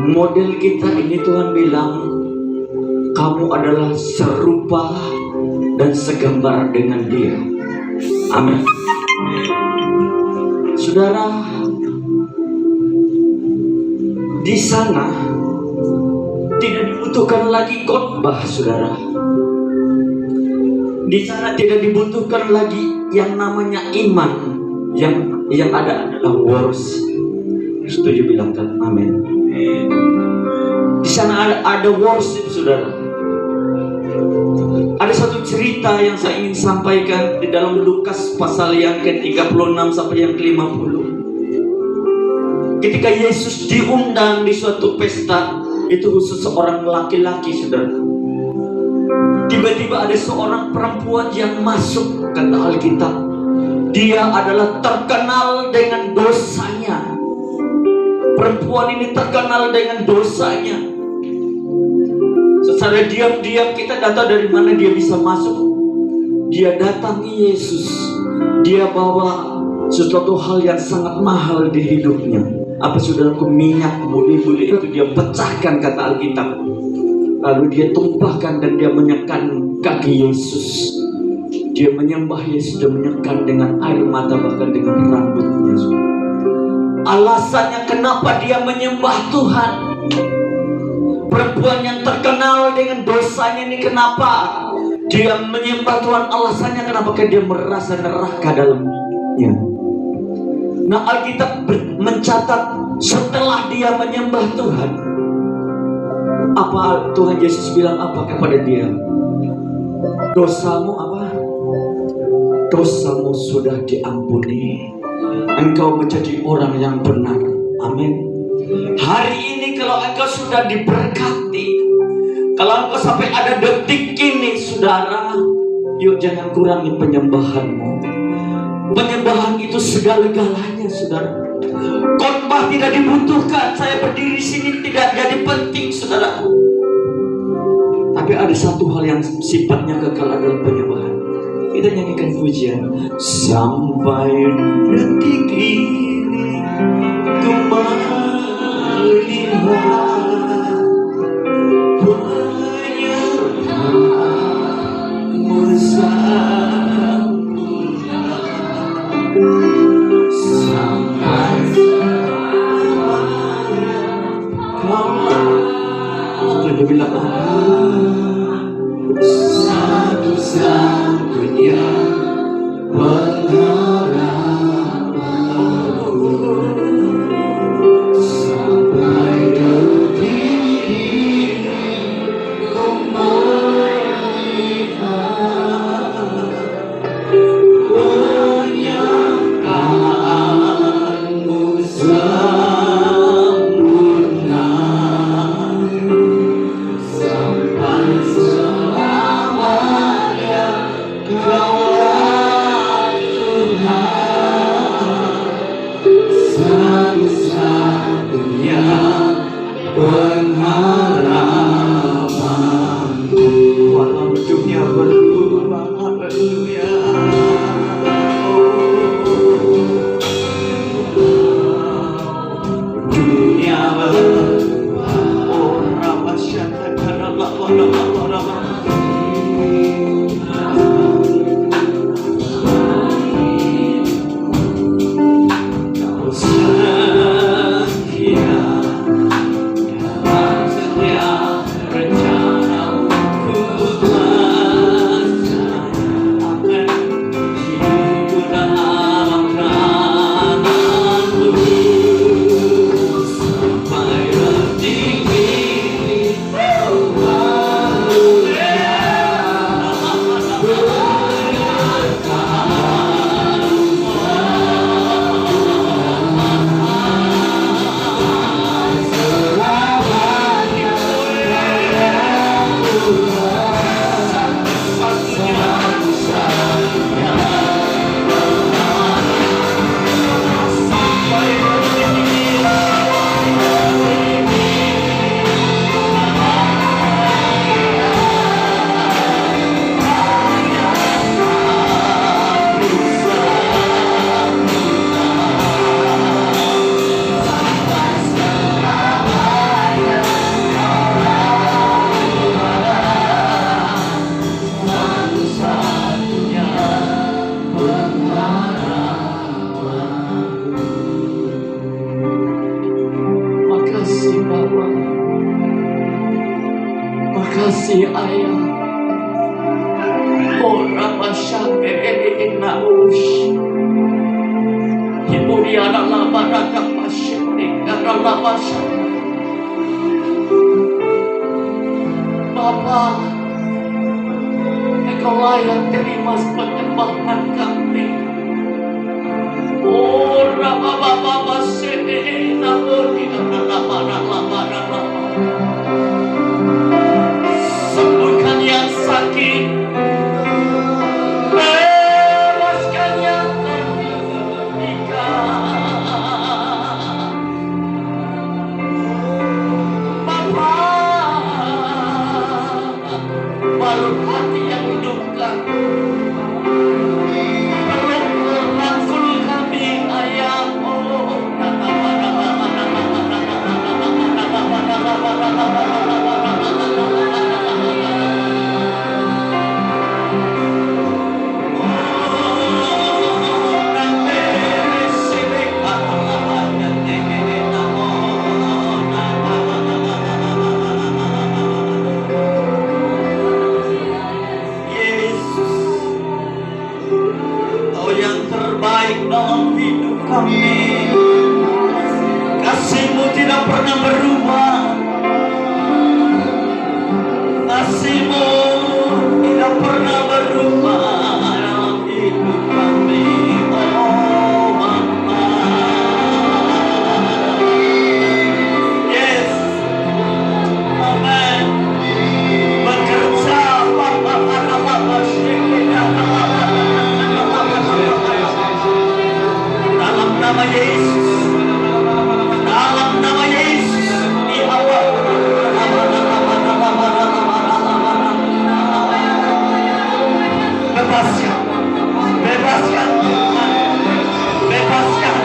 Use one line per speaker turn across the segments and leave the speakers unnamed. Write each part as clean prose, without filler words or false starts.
Model kita ini Tuhan bilang, kamu adalah serupa dan segambar dengan Dia. Amin. Saudara, di sana tidak dibutuhkan lagi khotbah, saudara. Di sana tidak dibutuhkan lagi yang namanya iman. Yang ada adalah worship. Setuju bilang kan? Amin. Di sana ada worship, saudara. Ada satu cerita yang saya ingin sampaikan di dalam Lukas pasal yang ke-36 sampai yang ke-50. Ketika Yesus diundang di suatu pesta, itu khusus seorang laki-laki, saudara. Tiba-tiba ada seorang perempuan yang masuk, kata Alkitab. Dia adalah terkenal dengan dosanya. Perempuan ini terkenal dengan dosanya. Secara diam-diam kita data dari mana dia bisa masuk. Dia datangi Yesus. Dia bawa sesuatu hal yang sangat mahal di hidupnya. Apa saudaraku, minyak buli-buli itu dia pecahkan, kata Alkitab. Lalu dia tumpahkan dan dia menyekan kaki Yesus. Dia menyembah Yesus dan menyekan dengan air mata, bahkan dengan rambutnya. Alasannya kenapa dia menyembah Tuhan. Perempuan yang terkenal dengan dosanya ini, kenapa dia menyembah Tuhan? Alasannya kenapa? Karena dia merasa neraka dalamnya. Nah, Alkitab mencatat setelah dia menyembah Tuhan, apa Tuhan Yesus bilang apa kepada dia? Dosamu apa? Dosamu sudah diampuni. Engkau menjadi orang yang benar. Amin. Hari ini kalau engkau sudah diberkati, kalau engkau sampai ada detik ini, saudara, yuk jangan kurangi penyembahanmu. Penyembahan itu segala-galanya, saudara. Khotbah tidak dibutuhkan. Saya berdiri sini tidak jadi penting, saudara. Tapi ada satu hal yang sifatnya kekal, adalah penyembahan. Kita nyanyikan pujian. Sampai detik ini ku melihat penyertaanmu sempurna. Sampai selamanya kau sudah bilang satu-satunya pengharapanku. Sampai detik ini ku melihat penyertaanmu sempurna. Sampai selamanya Kaulah Tuhan, satu-satunya pengharapanku. Walau dunia berubah, haleluya. Dunia berubah, oh Rabbasya, karena setia kasih Ayah. Ora masyabe naus. Ibu dia adalah baraka masyarakat adalah masyarakat. Bapa, Engkau layak terima penyembahan kami. Ora bapa sede namun tidak lama. Sembuhkan yang sakit, bebaskan yang terpikat. Bapa, balut hati yang luka, rangkul kami Ayah. Dalam hidup kami, kasih-Mu tidak pernah berubah. Kasih-Mu tidak pernah berubah dalam hidup kami. Oh Bapa, yes, amen. Bekerja Bapa adalah nama Yesus, dalam nama Yesus, di awal bebaskan, bebaskan, bebaskan.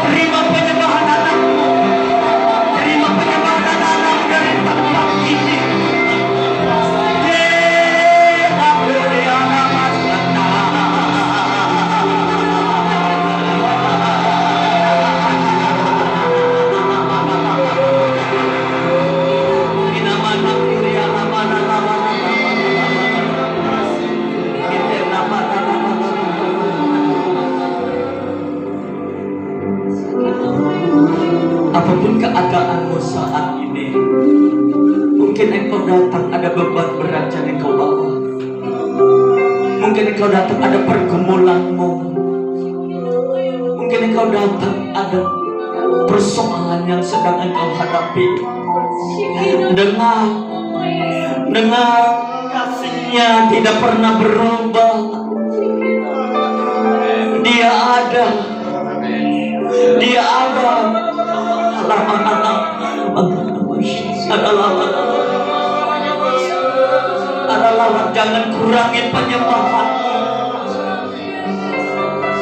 Terima penyembahan anakmu, terima penyembahan anak dari tempat ini. Apapun keadaanmu saat ini, mungkin engkau datang ada beban berat yang engkau bawa. Mungkin engkau datang ada pergumulanmu. Mungkin engkau datang ada persoalan yang sedang engkau hadapi. Dengar kasih-Nya tidak pernah berubah. Dia ada. Jangan kurangin penyembahanmu.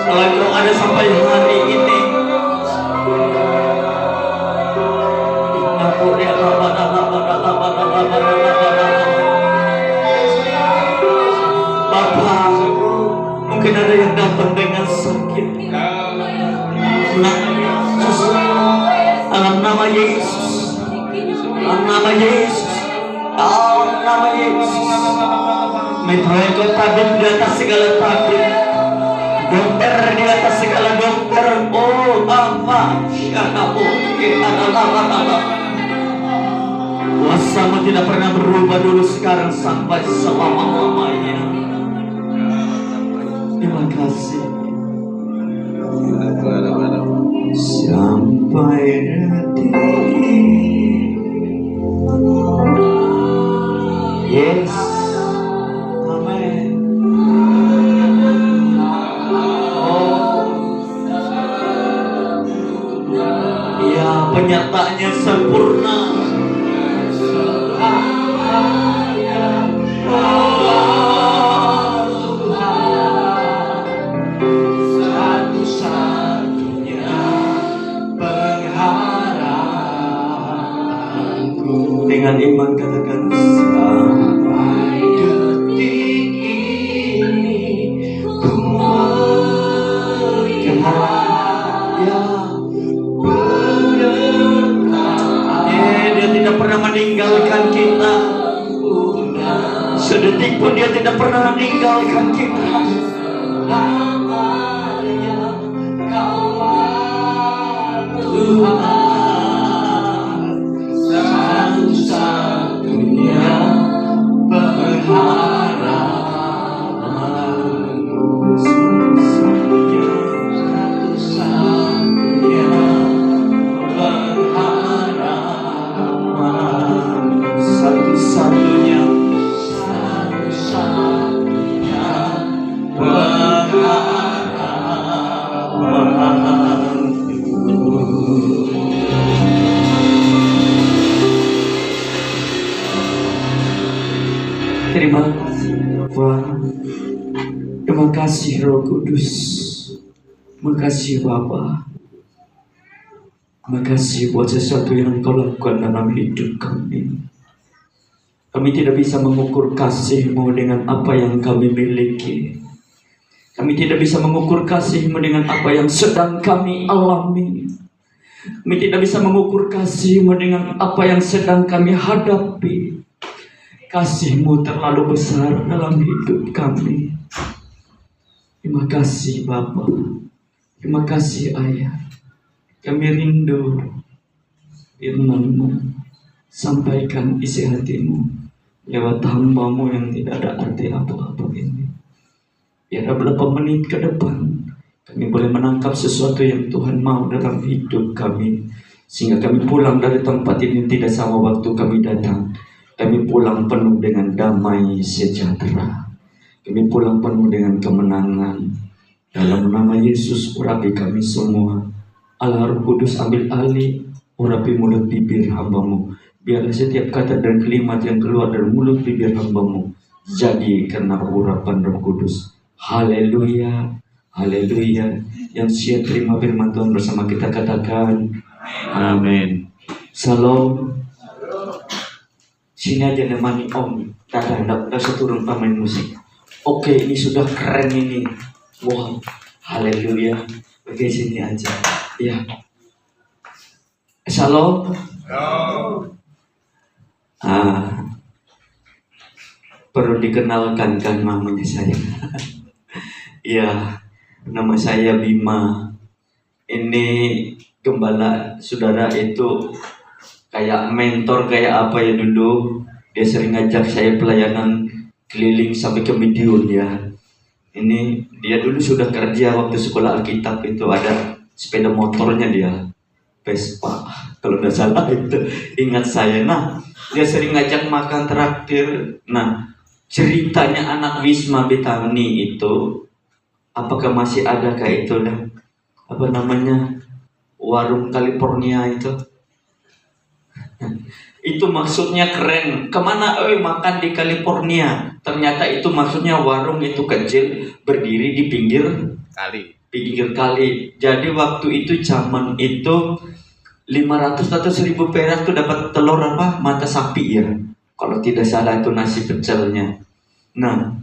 Kalau engkau ada sampai hari ini, Bapa, mungkin ada yang datang dengan sakit. Dalam nama Yesus, dalam nama Yesus, dalam nama Yesus. Metro Engkau tabib di atas segala tabib, dokter di atas segala dokter. Oh Bapa, kuasa-Mu tidak pernah berubah dulu, sekarang sampai selama-lamanya. Terima kasih. Sampai detik yes, amin. Oh ya, penyataannya sempurna. Dengan iman katakan, sampai detik ini ku Dia tidak pernah meninggalkan kita. Sedetik pun Dia tidak pernah meninggalkan kita. Tuhan satu-satunya pengharapanku, satu-satunya pengharapanku, satu-satunya Terima kasih Tuhan. Terima kasih Roh Kudus. Terima kasih Bapa. Terima kasih buat sesuatu yang Kau lakukan dalam hidup kami. Kami tidak bisa mengukur kasih-Mu dengan apa yang kami miliki. Kami tidak bisa mengukur kasih-Mu dengan apa yang sedang kami alami. Kami tidak bisa mengukur kasih-Mu dengan apa yang sedang kami hadapi. Kasih-Mu terlalu besar dalam hidup kami. Terima kasih Bapa. Terima kasih Ayah. Kami rindu firman-Mu. Sampaikan isi hati-Mu lewat hamba-Mu yang tidak ada arti apa-apa ini. Biar beberapa menit ke depan kami boleh menangkap sesuatu yang Tuhan mau dalam hidup kami, sehingga kami pulang dari tempat ini tidak sama waktu kami datang. Kami pulang penuh dengan damai sejahtera. Kami pulang penuh dengan kemenangan. Dalam nama Yesus urapi kami semua. Allah Roh Kudus ambil alih, urapi mulut bibir hamba-Mu. Biarlah setiap kata dan kalimat yang keluar dari mulut bibir hamba-Mu jadi karena urapan Roh Kudus. Haleluya, haleluya. Yang siap terima firman Tuhan bersama kita katakan amin. Salam. Sini aja nemani Om. Tidak usah turun pemain musik. Oke, ini sudah keren ini. Wow, haleluya. Oke, sini aja. Ya. Shalom. Perlu dikenalkan kan namanya saya. Ya, nama saya Bima. Ini gembala saudara itu kayak mentor kayak apa ya dulu. Dia sering ngajak saya pelayanan keliling sampai ke Madiun ya. Ini dia dulu sudah kerja waktu sekolah Alkitab itu, ada sepeda motornya dia, Vespa kalau tidak salah itu, ingat saya. Nah, dia sering ngajak makan traktir. Nah, ceritanya anak Wisma Betani itu, apakah masih ada kayak itu dah? Apa namanya? Warung California itu. Itu maksudnya keren. Kemana makan di California? Ternyata itu maksudnya warung itu kecil berdiri di pinggir kali. Jadi waktu itu zaman itu 500 atau 1000 perak tuh dapat telur apa? Mata sapi ya. Kalau tidak salah itu nasi pecelnya. Nah,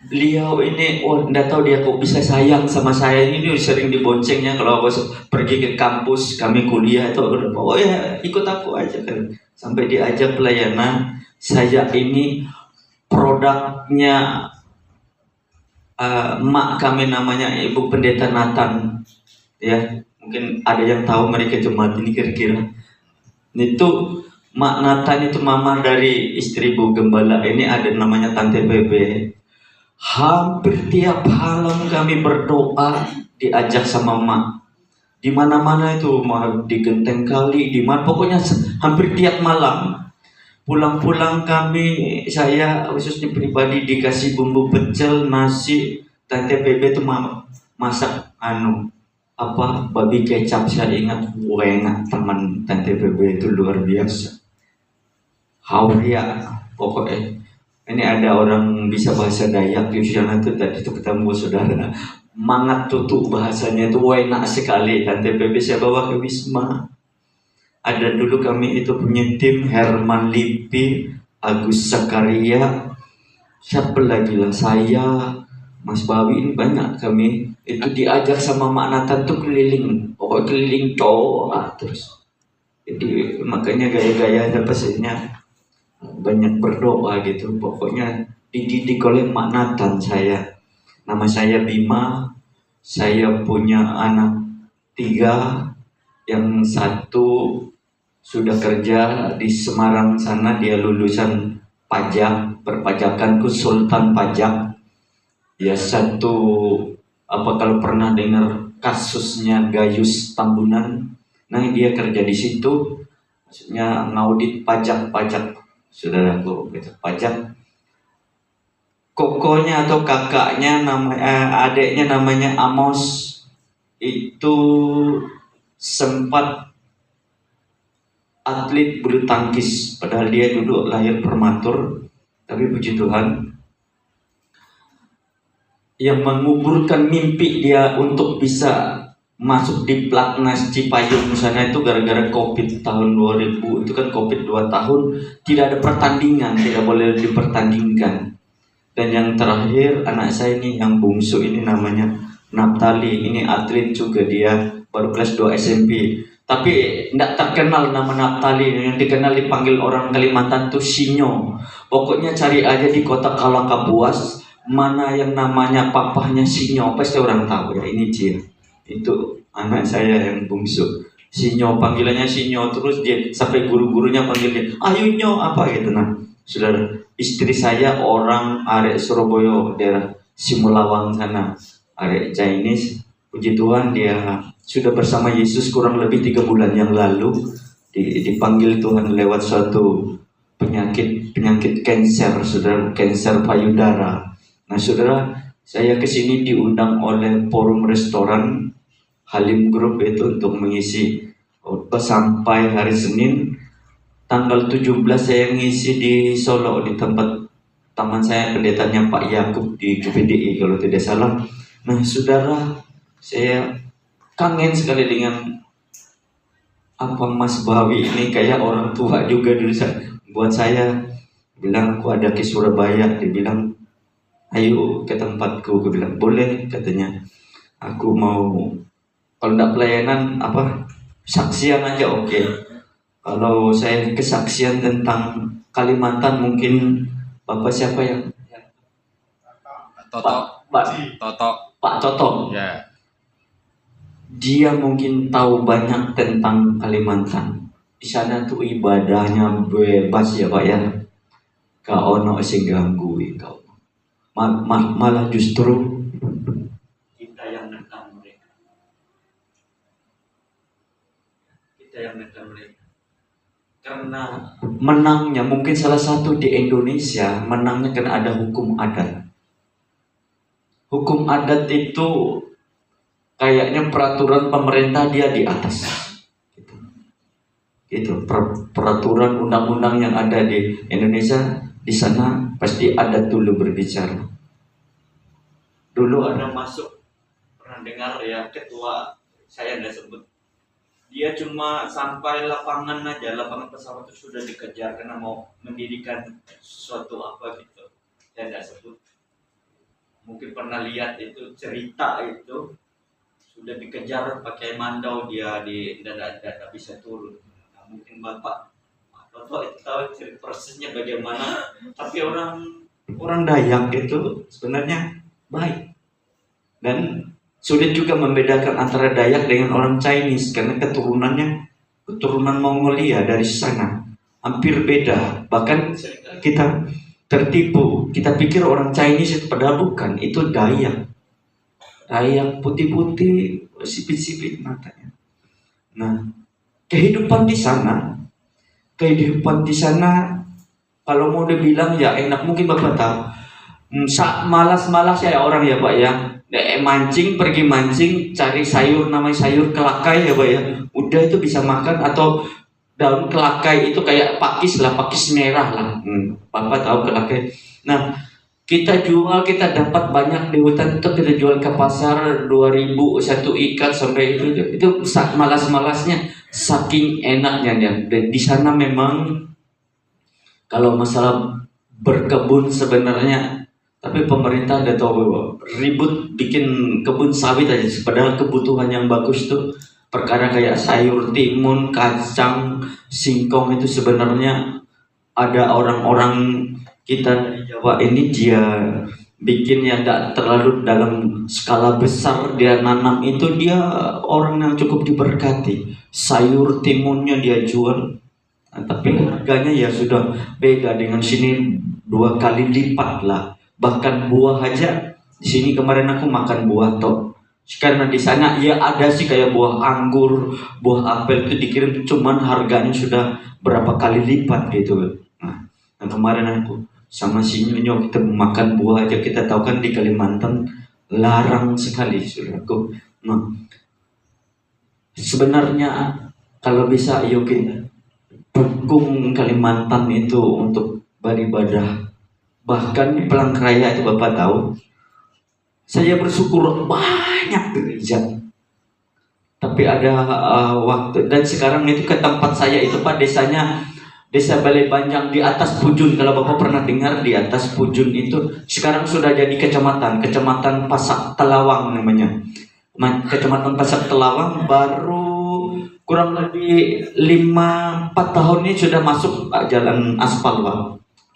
beliau ini, enggak tahu dia kok bisa sayang sama saya. Ini sering diboncengnya kalau aku pergi ke kampus, kami kuliah itu, ya ikut aku aja kan. Sampai diajak pelayanan. Saya ini produknya emak kami namanya Ibu Pendeta Nathan. Ya, mungkin ada yang tahu mereka jemaat ini kira-kira. Itu Mak Nathan itu mama dari istri Bu Gembala ini, ada namanya Tante Bebe. Hampir tiap malam kami berdoa diajak sama Mak. Di mana-mana itu, di Genteng Kali, di mana pokoknya hampir tiap malam. Pulang-pulang kami, saya khususnya pribadi dikasih bumbu pecel, nasi. Tante Bebe itu masak babi kecap. Saya ingat enak teman Tante Bebe itu luar biasa. Hauria pokoknya. Ini ada orang bisa bahasa Dayak di sana tuh, tadi itu ketemu saudara. Mangat tutup bahasanya itu enak sekali. Tante Bebe saya bawa ke Wisma. Ada dulu kami itu punya tim Herman Lipi, Agus Sakaria, siapa lagi lah, saya, Mas Bawi, ini banyak kami. Itu diajak sama Mak Nathan tuh keliling, pokoknya keliling cowok terus. Jadi makanya gaya-gaya ada pesannya banyak berdoa gitu. Pokoknya dididik oleh Mak Nathan saya. Nama saya Bima. Saya punya anak 3, yang satu sudah kerja di Semarang sana, dia lulusan pajak, perpajakan konsultan pajak. Ya satu, apa kalau pernah dengar kasusnya Gayus Tambunan, nah dia kerja di situ, maksudnya ngaudit pajak saudaraku, gitu, pajak. Kokonya atau kakaknya adiknya namanya Amos, itu sempat atlet bulu tangkis, padahal dia dulu lahir prematur, tapi puji Tuhan yang menguburkan mimpi dia untuk bisa masuk di Platnas Cipayung sana itu gara-gara Covid tahun 2000. Itu kan Covid 2 tahun, tidak ada pertandingan, tidak boleh dipertandingkan. Dan yang terakhir anak saya ini yang bungsu ini namanya Naptali, ini atlet juga, dia baru kelas 2 SMP. Tapi tidak terkenal nama Naptali, yang dikenal dipanggil orang Kalimantan tuh Sinyo. Pokoknya cari aja di kota Kalakabuas mana yang namanya papahnya Sinyo, pasti orang tahu ya, ini dia. Itu anak saya yang bungsu, Sinyo, panggilannya Sinyo. Terus dia sampai guru-gurunya panggil dia Ayunyo apa gitu. Nah saudara, istri saya orang arek Surabaya, daerah Simulawang sana, arek Chinese. Puji Tuhan dia sudah bersama Yesus kurang lebih 3 bulan yang lalu. Dipanggil Tuhan lewat suatu penyakit kanker, saudara, kanker payudara. Nah saudara, saya kesini diundang oleh Forum Restoran Halim Group itu untuk mengisi sampai hari Senin. Tanggal 17 saya ngisi di Solo di tempat teman saya, pendetanya Pak Yakub di GPDI kalau tidak salah. Nah saudara, saya kangen sekali dengan apa Mas Bawi ini, kayak orang tua juga dulu buat saya. Bilang aku ada ke Surabaya, dibilang ayo ke tempatku, aku bilang boleh katanya. Aku mau, kalau tidak pelayanan apa saksian aja oke. Kalau saya kesaksian tentang Kalimantan, mungkin Bapak siapa yang?
Toto. Pak Toto. Ya.
Dia mungkin tahu banyak tentang Kalimantan. Di sana tuh ibadahnya bebas ya Pak ya. Kau ono sing ganggu kau. Malah justru kita yang nekan mereka. Karena menangnya mungkin salah satu di Indonesia, menangnya karena ada hukum adat. Hukum adat itu kayaknya peraturan pemerintah dia di atas. Gitu. Peraturan undang-undang yang ada di Indonesia, di sana pasti adat dulu berbicara. Dulu ada masuk, pernah dengar ya, ketua, saya tidak sebut. Dia cuma sampai lapangan aja, lapangan pesawat itu sudah dikejar karena mau mendirikan suatu apa gitu. Saya tidak sebut. Mungkin pernah lihat itu cerita itu, sudah dikejar pakai mandau, dia tidak bisa turun. Nah, mungkin Bapak Toto itu tahu cerita persisnya bagaimana. Tapi orang Dayak itu sebenarnya baik, dan sulit juga membedakan antara Dayak dengan orang Chinese karena keturunan Mongolia dari sana hampir beda. Bahkan kita tertipu, kita pikir orang Chinese itu, padahal bukan, itu Dayak putih-putih, sipit-sipit matanya. Nah, kehidupan di sana kalau mau dibilang ya enak, mungkin Bapak tahu. Malas-malas ya orang ya Pak ya. Pergi mancing, cari sayur, namanya sayur kelakai ya Pak ya. Udah itu bisa makan, atau daun kelakai itu kayak pakis merah lah. Bapak tahu kelakai. Nah, kita dapat banyak di hutan itu, kita jual ke pasar 2.000 satu ikat sampai itu malas-malasnya saking enaknya ya. Dan di sana memang kalau masalah berkebun sebenarnya, tapi pemerintah udah tahu ribut bikin kebun sawit aja, padahal kebutuhan yang bagus tuh perkara kayak sayur timun, kacang, singkong itu sebenarnya ada orang-orang kita di Jawa ini dia bikin yang tidak terlalu dalam skala besar, dia nanam itu, dia orang yang cukup diberkati. Sayur timunnya dia jual, tapi harganya ya sudah beda dengan sini 2 kali lipat lah. Bahkan buah aja di sini kemarin aku makan buah toh. Karena di sana ya ada sih kayak buah anggur, buah apel itu dikirim, cuman harganya sudah berapa kali lipat gitu. Nah, kemarin aku sama si Nyonya kita makan buah aja, kita tahu kan di Kalimantan larang sekali, saudaraku. Nah, sebenarnya kalau bisa yuk kita dukung Kalimantan itu untuk beribadah. Bahkan di Palangkaraya itu Bapak tahu, saya bersyukur banyak gereja. Tapi ada waktu, dan sekarang itu ke tempat saya itu Pak, desanya Desa Balai Banjang di atas Pujun. Kalau Bapak pernah dengar, di atas Pujun itu sekarang sudah jadi kecamatan Pasak Telawang namanya. Kecamatan Pasak Telawang baru kurang lebih 4 tahun ini sudah masuk jalan aspal Pak.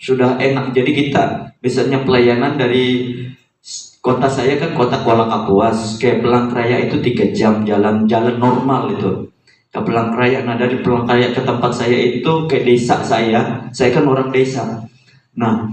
Sudah enak. Jadi kita biasanya pelayanan dari kota saya kan kota Kuala Kapuas ke Palangkaraya itu 3 jam jalan normal itu. Ke Palangkaraya, nah dari Palangkaraya ke tempat saya itu ke desa saya kan orang desa. Nah,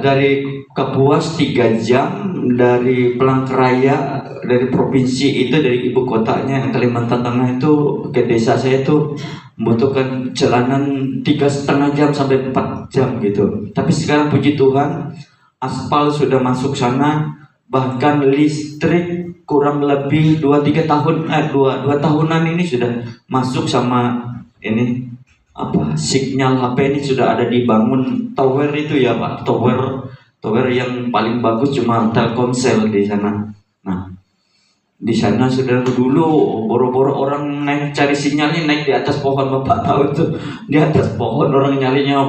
dari Kapuas 3 jam, dari Palangkaraya, dari provinsi itu, dari ibu kotanya Kalimantan Tengah itu ke desa saya itu membutuhkan jalanan 3,5 jam sampai 4 jam gitu. Tapi sekarang puji Tuhan aspal sudah masuk sana, bahkan listrik kurang lebih 2-3 tahun, 2 tahunan ini sudah masuk sama ini sinyal HP ini sudah ada dibangun tower itu ya Pak, tower yang paling bagus cuma Telkomsel di sana. Nah, di sana sudah dulu boro-boro orang naik cari sinyalnya naik di atas pohon, Bapak tahu itu, di atas pohon orang nyarinya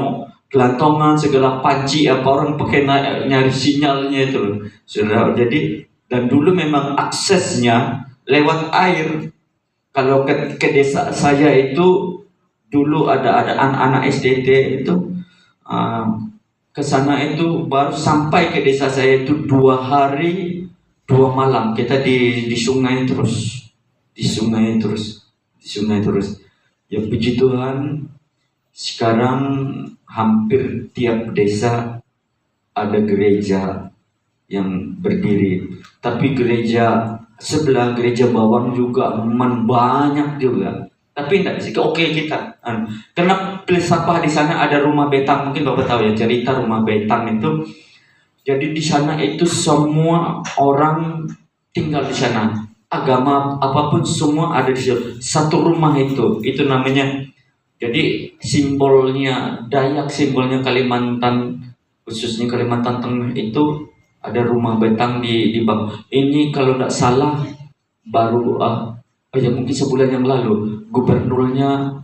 gelantongan segala panci orang pakai nyari sinyalnya itu sudah. Jadi dan dulu memang aksesnya lewat air. Kalau ke desa saya itu dulu ada anak-anak SDT itu ke sana itu baru sampai ke desa saya itu 2 hari 2 malam kita di sungai terus, di sungai terus. Ya puji Tuhan, sekarang hampir tiap desa ada gereja yang berdiri. Tapi gereja sebelah, gereja Bawang juga banyak juga. Tapi enggak sih, oke kita. Karena filsafat di sana ada rumah betang, mungkin Bapak tahu ya cerita rumah betang itu. Jadi di sana itu semua orang tinggal di sana. Agama apapun semua ada di situ. Satu rumah itu namanya. Jadi simbolnya Dayak, simbolnya Kalimantan, khususnya Kalimantan Tengah itu ada rumah betang di bang. Ini kalau tidak salah baru ya mungkin sebulan yang lalu gubernurnya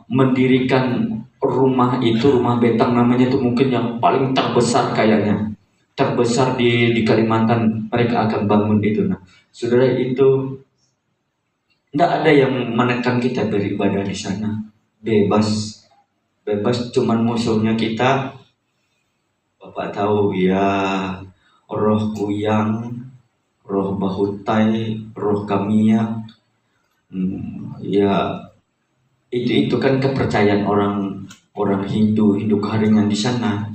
mendirikan rumah itu, rumah betang namanya itu, mungkin yang paling terbesar kayaknya, terbesar di Kalimantan. Mereka akan bangun itu. Nah, saudara, itu tidak ada yang menekan kita beribadah di sana, bebas. Cuman musuhnya kita, Bapak tahu ya, roh kuyang, roh bahutai, roh kamiyak. Ya itu kan kepercayaan orang Hindu Karingan di sana.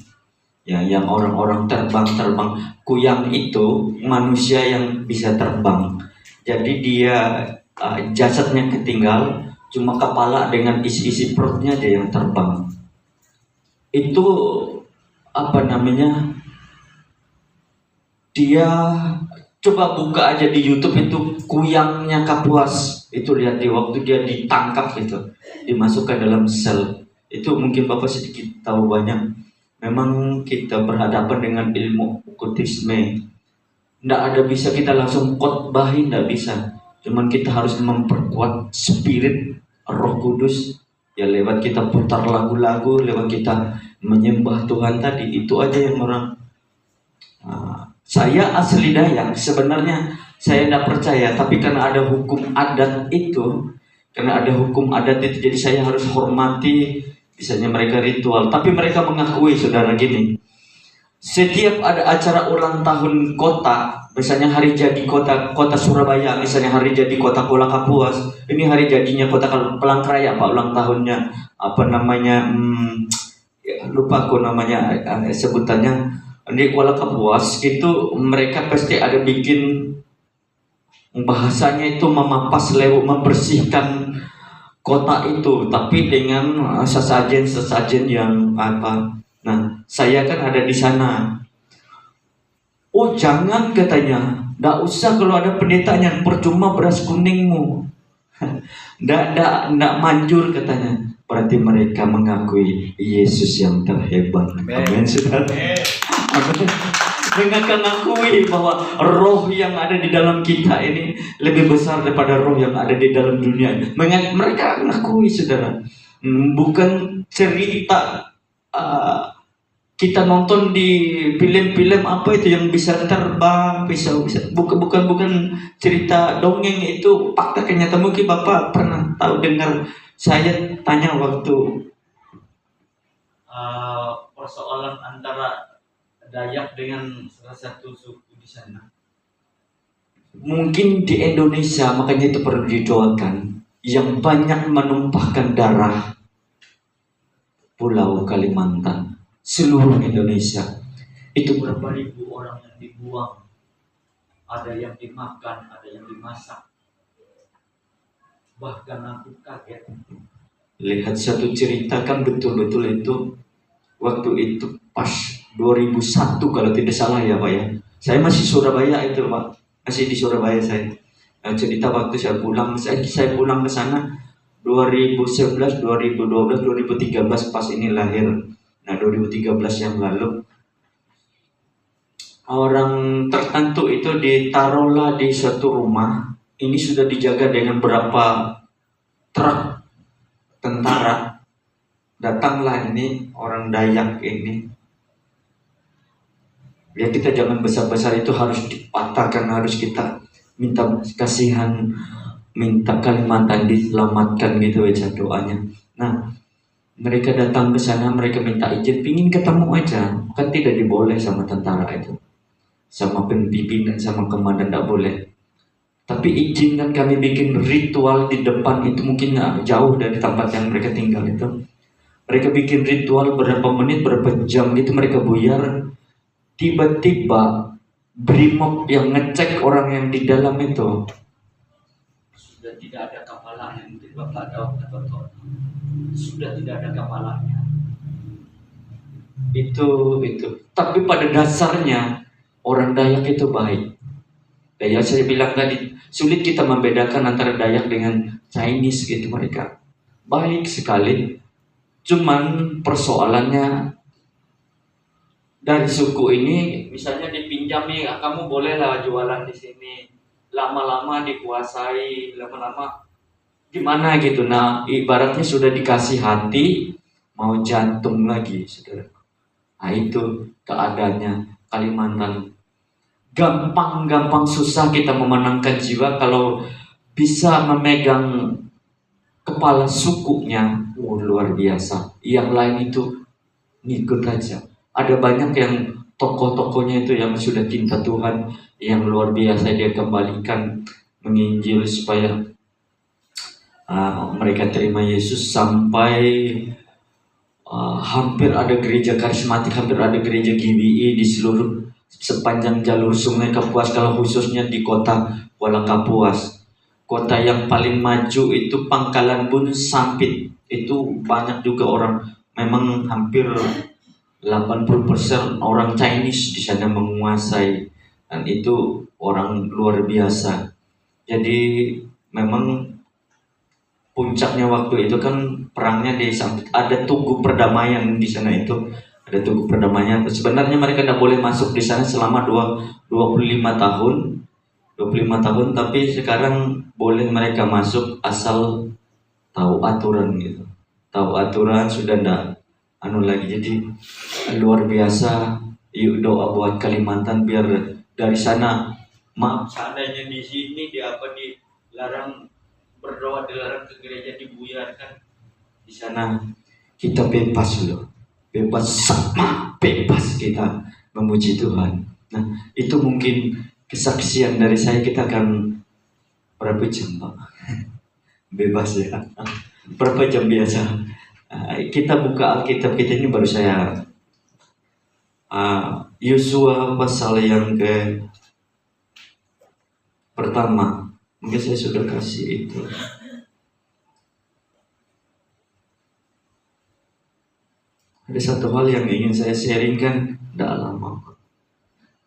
Ya, yang orang-orang terbang. Kuyang itu manusia yang bisa terbang. Jadi dia jasadnya ketinggal, cuma kepala dengan isi perutnya aja yang terbang. Itu dia coba buka aja di YouTube itu kuyangnya Kapuas. Itu lihat di waktu dia ditangkap itu, dimasukkan dalam sel. Itu mungkin Bapak sedikit tahu banyak. Memang kita berhadapan dengan ilmu okultisme. Tidak ada bisa kita langsung khotbahin, tidak bisa. Cuman kita harus memperkuat spirit Roh Kudus. Ya lewat kita putar lagu-lagu, lewat kita menyembah Tuhan tadi. Itu aja yang orang Saya asli Dayak, sebenarnya saya tidak percaya, tapi karena ada hukum adat itu, jadi saya harus hormati, misalnya mereka ritual. Tapi mereka mengakui, saudara, gini, setiap ada acara ulang tahun kota, misalnya hari jadi kota Surabaya, misalnya hari jadi kota Kuala Kapuas, ini hari jadinya kota Palangkaraya, Pak, ulang tahunnya, apa namanya, lupa aku namanya, sebutannya. Di Kuala Kapuas itu mereka pasti ada bikin, bahasanya itu memapas lewat membersihkan kota itu, tapi dengan sesajen yang apa. Nah, saya kan ada di sana. Oh jangan, katanya, nggak usah kalau ada pendetanya, percuma beras kuningmu. Nggak manjur, katanya. Berarti mereka mengakui Yesus yang terhebat. Amin, saudara. Mereka mengakui bahwa roh yang ada di dalam kita ini lebih besar daripada roh yang ada di dalam dunia. Mereka mengakui, saudara. Bukan cerita kita nonton di film-film apa itu yang bisa terbang, bisa. Bukan cerita dongeng, itu fakta kenyataan. Mungkin Bapak pernah tahu dengar. Saya tanya waktu persoalan antara Dayak dengan salah satu suku di sana. Mungkin di Indonesia, makanya itu perlu didoakan, yang banyak menumpahkan darah Pulau Kalimantan, seluruh Indonesia. Itu berapa ribu orang yang dibuang, ada yang dimakan, ada yang dimasak. Bahkan aku kaget lihat satu cerita, kan betul-betul itu waktu itu pas 2001 kalau tidak salah ya Pak ya. Saya masih Surabaya itu Pak, masih di Surabaya saya. Cerita waktu saya pulang ke sana 2011, 2012, 2013 pas ini lahir. Nah 2013 yang lalu, orang tertentu itu ditaruhlah di suatu rumah. Ini sudah dijaga dengan berapa truk tentara. Datanglah ini orang Dayak ini. Ya kita jangan besar-besar, itu harus dipatahkan, harus kita minta kasihan, minta Kalimantan diselamatkan gitu aja doanya. Nah, mereka datang ke sana, mereka minta izin, pingin ketemu aja, kan tidak diboleh sama tentara itu, sama pimpinan, sama komandan, tidak boleh. Tapi izinkan kami bikin ritual di depan itu, mungkin jauh dari tempat yang mereka tinggal itu. Mereka bikin ritual berapa menit, berapa jam gitu, mereka buyar. Tiba-tiba Brimob yang ngecek orang yang di dalam itu sudah tidak ada kapalannya. Mungkin Bapak tahu atau sudah tidak ada kapalannya. Itu. Tapi pada dasarnya orang Dayak itu baik. Ya saya bilang tadi, sulit kita membedakan antara Dayak dengan Chinese gitu, mereka baik sekali. Cuman persoalannya dari suku ini, misalnya dipinjam nih, kamu bolehlah jualan di sini. Lama-lama dikuasai, lama-lama gimana gitu. Nah, ibaratnya sudah dikasih hati, mau jantung lagi, saudara. Nah, itu keadaannya Kalimantan. Gampang susah kita memenangkan jiwa kalau bisa memegang kepala sukunya. Luar biasa. Yang lain itu ngikut aja. Ada banyak yang tokoh-tokohnya itu yang sudah cinta Tuhan, yang luar biasa, dia kembalikan menginjil supaya mereka terima Yesus. Sampai hampir ada gereja karismatik, hampir ada gereja GBI di seluruh sepanjang jalur Sungai Kapuas, kalau khususnya di kota Kuala Kapuas. Kota yang paling maju itu Pangkalan Bun Sampit, itu banyak juga orang, memang hampir 80% orang Chinese di sana menguasai, dan itu orang luar biasa. Jadi memang puncaknya waktu itu kan perangnya di Sampit, ada Tugu Perdamaian di sana itu, ada Tugu Perdamaian. Sebenarnya mereka tidak boleh masuk di sana selama 25 tahun, tapi sekarang boleh mereka masuk asal tahu aturan gitu. Tahu aturan sudah tidak lagi. Jadi luar biasa. Yuk doa buat Kalimantan biar dari sana. Maaf, seandainya di sini dilarang berdoa, dilarang ke gereja, dibuyarkan. Di sana kita bebas loh, bebas, sama bebas kita memuji Tuhan. Nah, itu mungkin kesaksian dari saya. Kita akan berapa jam, Pak? Bebas ya. Berapa jam biasa? Kita buka Alkitab kita ini, baru saya Yosua pasal yang pertama. Mungkin saya sudah kasih itu. Ada satu hal yang ingin saya sharingkan, tidak lama.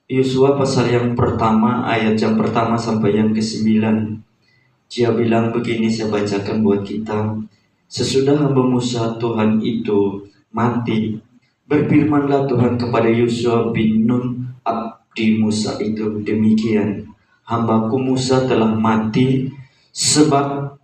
Yosua pasal yang pertama, ayat yang pertama sampai yang ke-9. Dia bilang begini, saya bacakan buat kita. Sesudah hamba Musa Tuhan itu mati, berfirmanlah Tuhan kepada Yosua bin Nun abdi Musa itu, demikian, hambaku Musa telah mati, sebab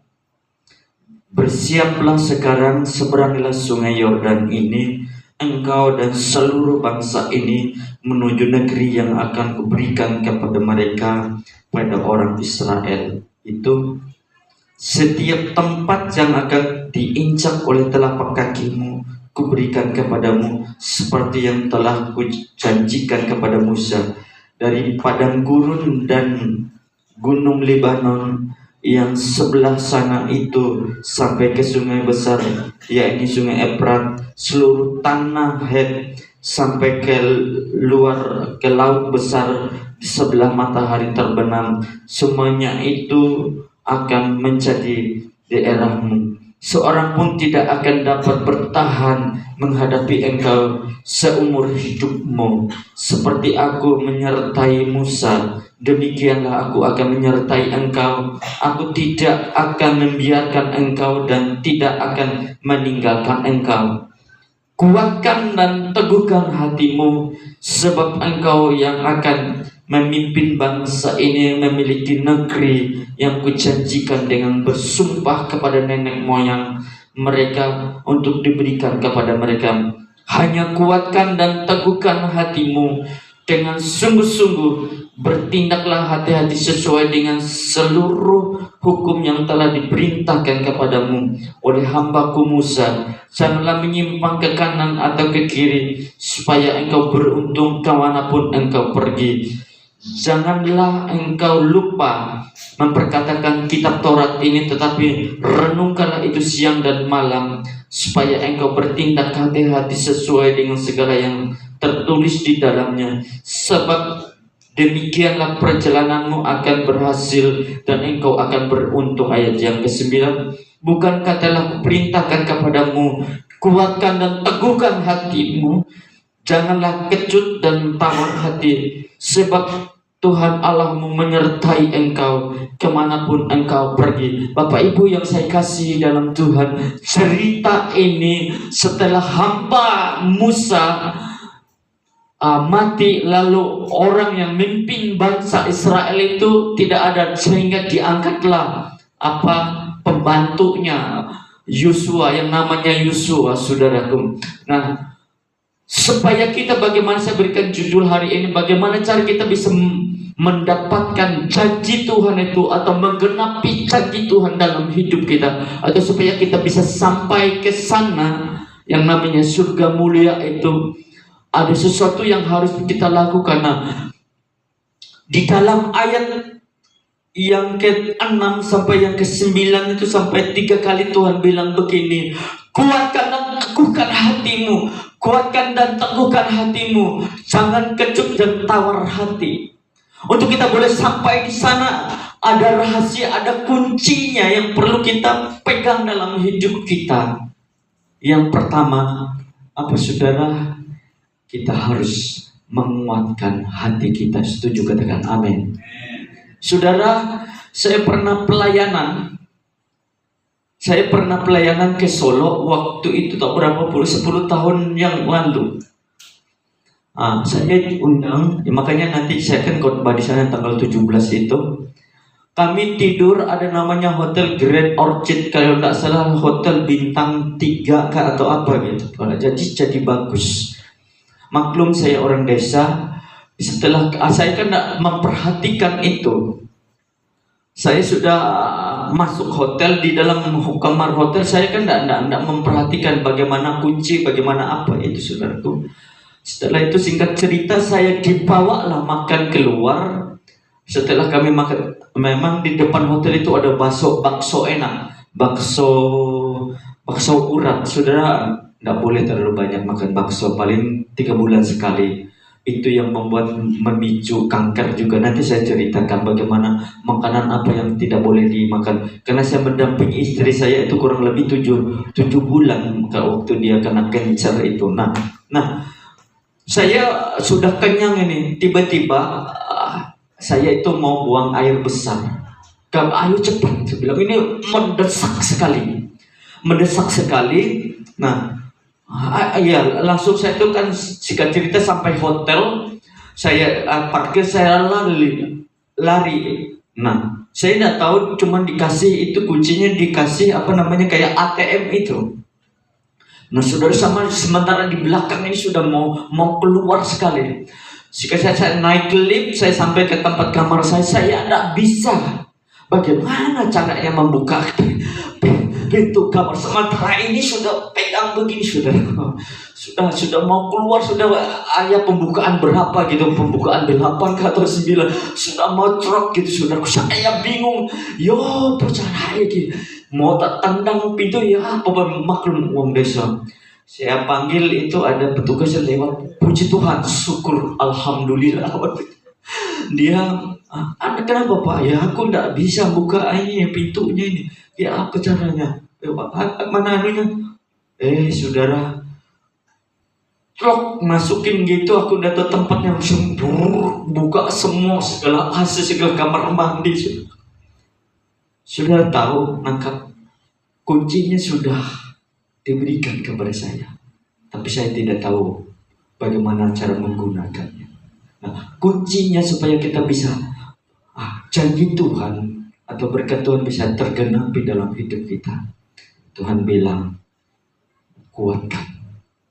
bersiaplah sekarang, seberangilah sungai Yordan ini, engkau dan seluruh bangsa ini menuju negeri yang akan kuberikan kepada mereka, pada orang Israel. Itu setiap tempat yang akan diinjak oleh telapak kakimu, kuberikan kepadamu, seperti yang telah kujanjikan kepada Musa, dari padang gurun dan gunung Lebanon yang sebelah sana itu sampai ke sungai besar, yakni sungai Efrat, seluruh tanah Het sampai ke laut besar di sebelah matahari terbenam, semuanya itu akan menjadi daerahmu. Seorang pun tidak akan dapat bertahan menghadapi engkau seumur hidupmu. Seperti aku menyertai Musa, demikianlah aku akan menyertai engkau. Aku tidak akan membiarkan engkau dan tidak akan meninggalkan engkau. Kuatkan dan teguhkan hatimu, sebab engkau yang akan memimpin bangsa ini memiliki negeri yang kujanjikan dengan bersumpah kepada nenek moyang mereka untuk diberikan kepada mereka. Hanya kuatkan dan teguhkan hatimu dengan sungguh-sungguh, bertindaklah hati-hati sesuai dengan seluruh hukum yang telah diperintahkan kepadamu oleh hambaku Musa. Janganlah menyimpang ke kanan atau ke kiri, supaya engkau beruntung kemanapun engkau pergi. Janganlah engkau lupa memperkatakan kitab Taurat ini, tetapi renungkanlah itu siang dan malam, supaya engkau bertindak hati-hati sesuai dengan segala yang tertulis di dalamnya. Sebab demikianlah perjalananmu akan berhasil dan engkau akan beruntung. Ayat yang ke-9. Bukankah telah kuperintahkan kepadamu, kuatkan dan teguhkan hatimu, janganlah kecut dan tawar hati, sebab Tuhan Allahmu menyertai engkau kemanapun engkau pergi. Bapak Ibu yang saya kasih dalam Tuhan, cerita ini setelah hamba Musa mati, lalu orang yang memimpin bangsa Israel itu tidak ada, sehingga diangkatlah pembantunya Yosua, yang namanya Yosua, saudaraku. Nah, supaya kita, bagaimana saya berikan judul hari ini, bagaimana cara kita bisa mendapatkan janji Tuhan itu, atau menggenapi janji Tuhan dalam hidup kita, atau supaya kita bisa sampai ke sana yang namanya surga mulia itu. Ada sesuatu yang harus kita lakukan. Nah, di dalam ayat yang ke-6 sampai yang ke-9 itu, sampai 3 kali Tuhan bilang begini, kuatkan dan teguhkan hatimu, kuatkan dan teguhkan hatimu, jangan kecut dan tawar hati. Untuk kita boleh sampai di sana, ada rahasia, ada kuncinya yang perlu kita pegang dalam hidup kita. Yang pertama, apa saudara? Kita harus menguatkan hati kita. Setuju, katakan amin. Saudara, saya pernah pelayanan ke Solo. Waktu itu tak berapa puluh, 10 tahun yang lalu. Saya diundang, makanya nanti saya akan khotbah di sana tanggal 17 itu. Kami tidur, ada namanya Hotel Grand Orchid, kalau tidak salah hotel bintang 3 atau apa gitu. Jadi bagus. Maklum saya orang desa, Setelah saya kan tidak memperhatikan itu, saya sudah masuk hotel. Di dalam kamar hotel saya kan tidak memperhatikan bagaimana kunci, bagaimana apa itu, saudaraku. Setelah itu singkat cerita saya dibawalah makan keluar. Setelah kami makan, memang di depan hotel itu ada bakso enak, bakso urat. Saudara, tidak boleh terlalu banyak makan bakso, paling 3 bulan sekali. Itu yang membuat memicu kanker juga. Nanti saya ceritakan bagaimana makanan apa yang tidak boleh dimakan. Karena saya mendampingi istri saya itu kurang lebih 7 bulan waktu dia kena kanker itu. Nah, saya sudah kenyang ini. Tiba-tiba saya itu mau buang air besar. Ayo cepat, saya bilang, ini mendesak sekali. Nah, ya langsung saya itu kan singkat cerita sampai hotel, saya parkir, saya lari. Nah, saya tidak tahu, cuma dikasih itu kuncinya, dikasih kayak ATM itu. Nah, saudara, sementara di belakang ini sudah mau keluar sekali. Jika saya naik lift, saya sampai ke tempat kamar saya tidak bisa. Bagaimana caranya membuka pintu kamar? Sementara ini sudah pegang begini, sudah mau keluar, sudah ayah pembukaan berapa gitu, pembukaan 8 atau 9, sudah mau truk gitu, saudara. Saya bingung, percaya gitu, mau tak tendang pintu ya apa maklum uang desa. Saya panggil, itu ada petugas yang lewat. Puji Tuhan, syukur, alhamdulillah. Dia, Anda kenapa Pak? Ya aku tidak bisa buka ini pintunya ini. Ya apa caranya? Mana anunya? Saudara, truk masukin gitu, aku datang tempatnya langsung buka semua, segala AC, segala kamar mandi. Sudah tahu, nangkap kuncinya sudah diberikan kepada saya, tapi saya tidak tahu bagaimana cara menggunakannya. Nah, kuncinya supaya kita bisa janji Tuhan atau berkat Tuhan bisa tergenapi dalam hidup kita. Tuhan bilang, kuatkan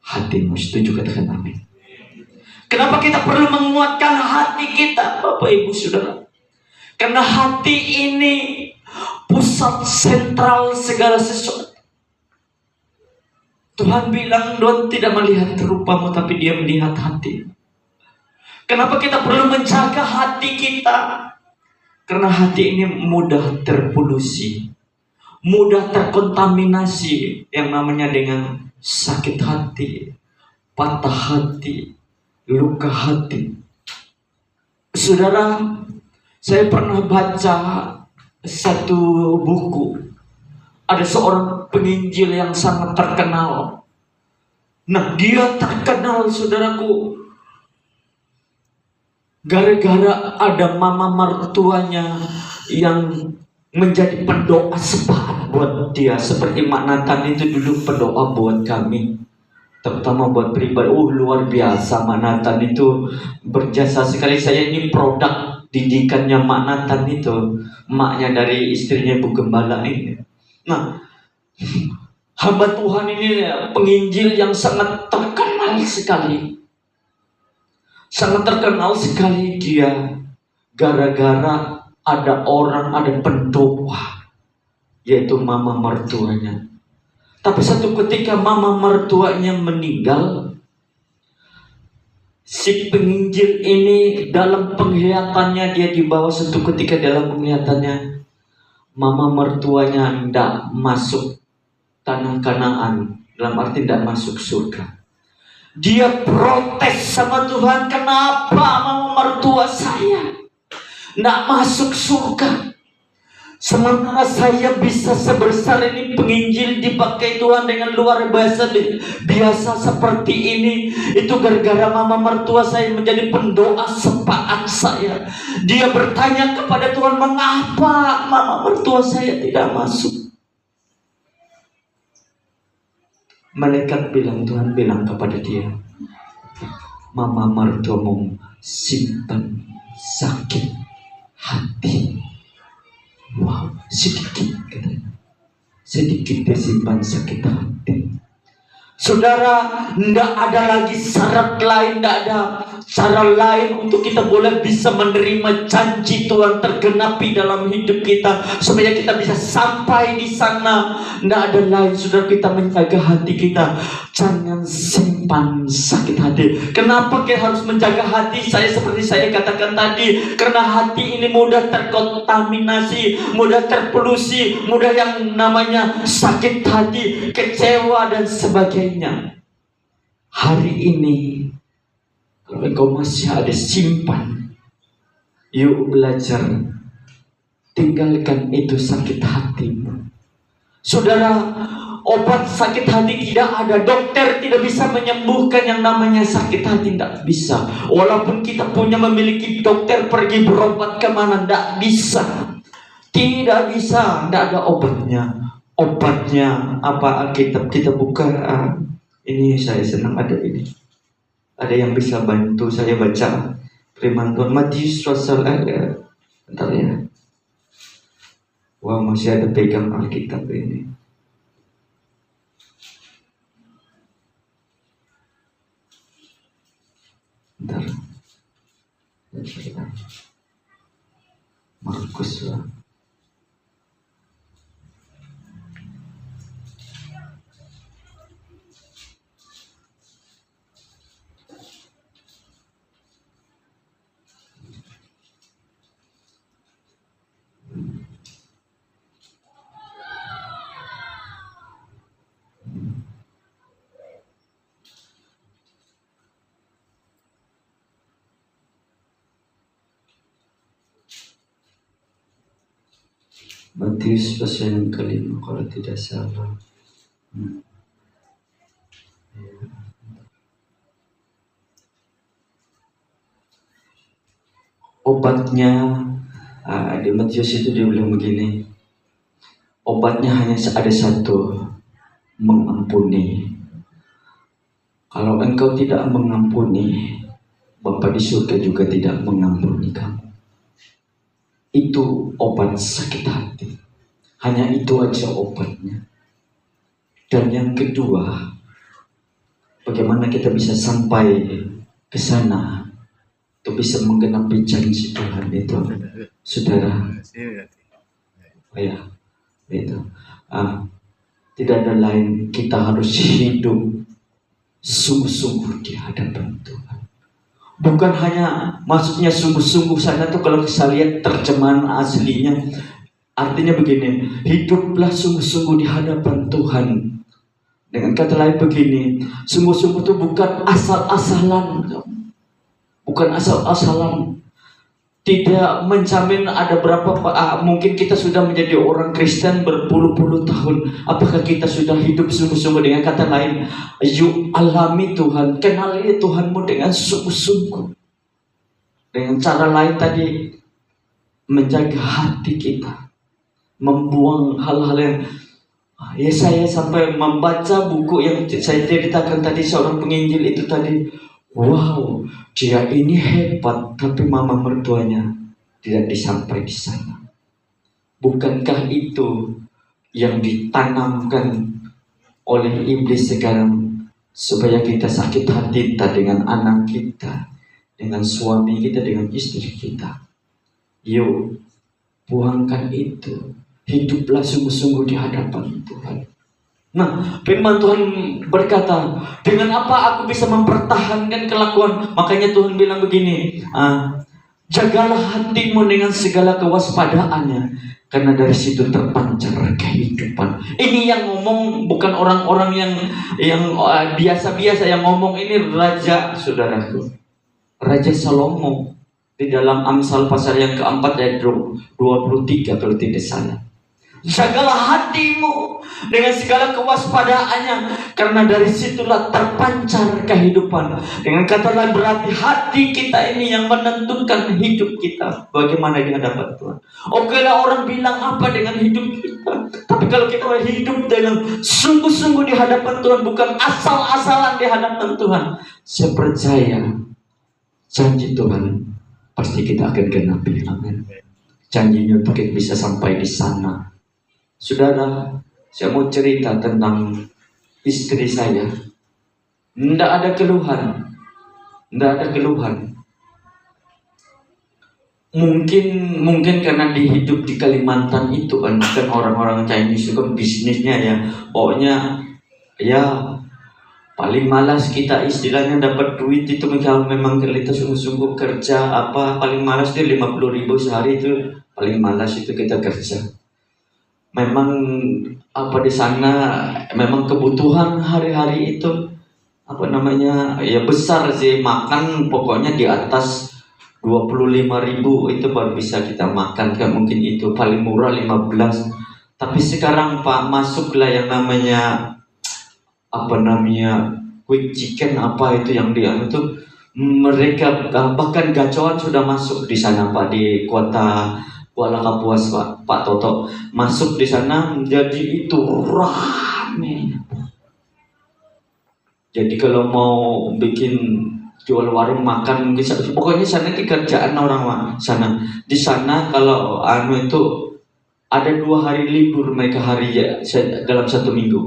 hatimu. Setuju, katakan amin. Kenapa kita perlu menguatkan hati kita, Bapak Ibu Saudara? Karena hati ini pusat sentral segala sesuatu. Tuhan bilang, Tuhan tidak melihat rupamu, tapi Dia melihat hati. Kenapa kita perlu menjaga hati kita? Karena hati ini mudah terpolusi, mudah terkontaminasi yang namanya dengan sakit hati, patah hati, luka hati. Saudara, saya pernah baca satu buku. Ada seorang penginjil yang sangat terkenal. Nah, dia terkenal, saudaraku, gara-gara ada mama mertuanya yang menjadi pendoa sepakat buat dia. Seperti Mak Nathan itu dulu pendoa buat kami, terutama buat pribadi. Luar biasa, Mak Nathan itu berjasa sekali. Saya ini produk didikannya Mak Nathan itu, maknya dari istrinya Ibu Gembala ini. Nah, hamba Tuhan ini penginjil yang sangat terkenal sekali. Sangat terkenal sekali dia. Gara-gara ada pendoa, yaitu mama mertuanya. Tapi satu ketika mama mertuanya meninggal, si penginjil ini dalam penglihatannya, dia dibawa satu ketika dalam penglihatannya, mama mertuanya tidak masuk tanah Kanaan, dalam arti tidak masuk surga. Dia protes sama Tuhan, kenapa mama mertua saya tidak masuk surga? Sementara saya bisa sebesar ini, penginjil dipakai Tuhan dengan luar biasa seperti ini. Itu gara-gara mama mertua saya menjadi pendoa sepakat saya. Dia bertanya kepada Tuhan, mengapa mama mertua saya tidak masuk? Malaikat bilang, Tuhan bilang kepada dia, mama mertuamu simpan sakit hati. Wow, sedikit katanya. Sedikit dia simpan sakit hati. Saudara, tidak ada lagi syarat lain, tidak ada cara lain untuk kita boleh bisa menerima janji Tuhan tergenapi dalam hidup kita, supaya kita bisa sampai di sana. Tidak ada lain, saudara, kita menjaga hati kita. Jangan simpan sakit hati. Kenapa kita harus menjaga hati? Seperti saya katakan tadi, karena hati ini mudah terkontaminasi, mudah terpolusi, mudah yang namanya sakit hati, kecewa dan sebagainya. Hari ini, kalau engkau masih ada simpan, yuk belajar tinggalkan itu sakit hatimu. Saudara, obat sakit hati tidak ada. Dokter tidak bisa menyembuhkan yang namanya sakit hati, tidak bisa. Walaupun kita memiliki dokter, pergi berobat kemana, tidak bisa. Tidak bisa, tidak ada obatnya. Obatnya apa? Alkitab kita buka. Ini saya senang ada ini. Ada yang bisa bantu saya baca firman Tuhan. Matius pasal bentar ya. Wah, masih ada pegang Alkitab ini. Bentar. Markus lah. Matius pasal yang kelima kalau tidak salah. Obatnya di Matius itu dia bilang begini. Obatnya hanya ada satu, mengampuni. Kalau engkau tidak mengampuni, Bapa di surga juga tidak mengampuni kamu. Itu obat sakit hati. Hanya itu aja obatnya. Dan yang kedua, bagaimana kita bisa sampai ke sana untuk bisa menggenapi janji Tuhan itu, saudara. Ya, itu. Tidak ada lain, kita harus hidup sungguh-sungguh di hadapan Tuhan. Bukan hanya maksudnya sungguh-sungguh sana tuh, kalau saya lihat terjemahan aslinya artinya begini, hiduplah sungguh-sungguh di hadapan Tuhan. Dengan kata lain begini, sungguh-sungguh itu bukan asal-asalan, bukan asal-asalan. Tidak menjamin ada berapa, mungkin kita sudah menjadi orang Kristen berpuluh-puluh tahun. Apakah kita sudah hidup sungguh-sungguh? Dengan kata lain, yuk alami Tuhan, kenali Tuhanmu dengan sungguh-sungguh. Dengan cara lain tadi, menjaga hati kita, membuang hal-hal yang saya sampai membaca buku yang saya ceritakan tadi, seorang penginjil itu tadi. Wow, dia ini hebat, tapi mama mertuanya tidak disampai di sana. Bukankah itu yang ditanamkan oleh iblis sekarang, supaya kita sakit hati dengan anak kita, dengan suami kita, dengan istri kita? Yuk, buangkan itu. Hiduplah sungguh-sungguh di hadapan Tuhan. Nah, firman Tuhan berkata, dengan apa aku bisa mempertahankan kelakuan? Makanya Tuhan bilang begini, jagalah hatimu dengan segala kewaspadaannya, karena dari situ terpancar kehidupan. Ini yang ngomong bukan orang-orang yang biasa-biasa, yang ngomong ini raja, saudaraku, Raja Salomo di dalam Amsal pasal yang keempat ayat 23 kalau tidak salah. Jagalah hatimu dengan segala kewaspadaannya, karena dari situlah terpancar kehidupan. Dengan kata lain, berarti hati kita ini yang menentukan hidup kita bagaimana di hadapan Tuhan. Oke lah, orang bilang apa dengan hidup kita, tapi kalau kita hidup dengan sungguh-sungguh di hadapan Tuhan, bukan asal-asalan di hadapan Tuhan, saya percaya janji Tuhan pasti kita akan genapi. Amin. Janjinya untuk kita bisa sampai di sana. Saudara, saya mau cerita tentang istri saya. Tidak ada keluhan, Tidak ada keluhan. Mungkin karena dihidup di Kalimantan itu kan orang-orang Chinese itu kan bisnisnya ya, pokoknya ya paling malas kita istilahnya dapat duit itu kalau memang kita sungguh-sungguh kerja apa paling malas itu 50.000 sehari itu paling malas itu kita kerja. Memang apa di sana memang kebutuhan hari-hari itu apa namanya ya besar sih, makan pokoknya di atas 25.000 itu baru bisa kita makan, kan mungkin itu paling murah 15. Tapi sekarang Pak masuklah yang namanya apa namanya quick chicken apa itu yang dia itu mereka bahkan gacoan sudah masuk di sana Pak, di kota Kuala Kapuas Pak Toto masuk di sana, jadi itu rame. Jadi kalau mau bikin jual warung makan bisa, pokoknya sana di kerjaan orang sana. Di sana kalau itu ada 2 hari libur mereka hari dalam 1 minggu.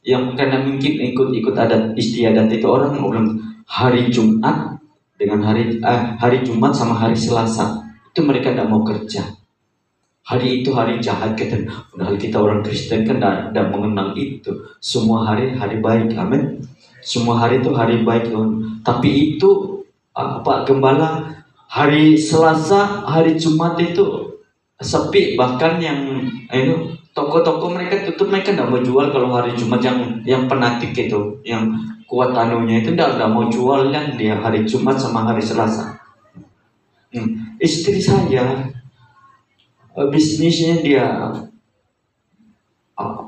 Yang karena mungkin ikut adat istiadat itu orang hari Jumat dengan hari Jumat sama hari Selasa itu mereka tidak mau kerja. Hari itu hari jahat kita. Padahal kita orang Kristen kan tidak mengenal itu. Semua hari baik, amin. Semua hari itu hari baik, tapi itu Pak Gembala hari Selasa, hari Jumat itu sepi, bahkan yang itu toko-toko mereka tutup, mereka tidak mau jual kalau hari Jumat yang penatik itu, yang kuat anunya itu tidak mau jual kan dia hari Jumat sama hari Selasa. Istri saya bisnisnya dia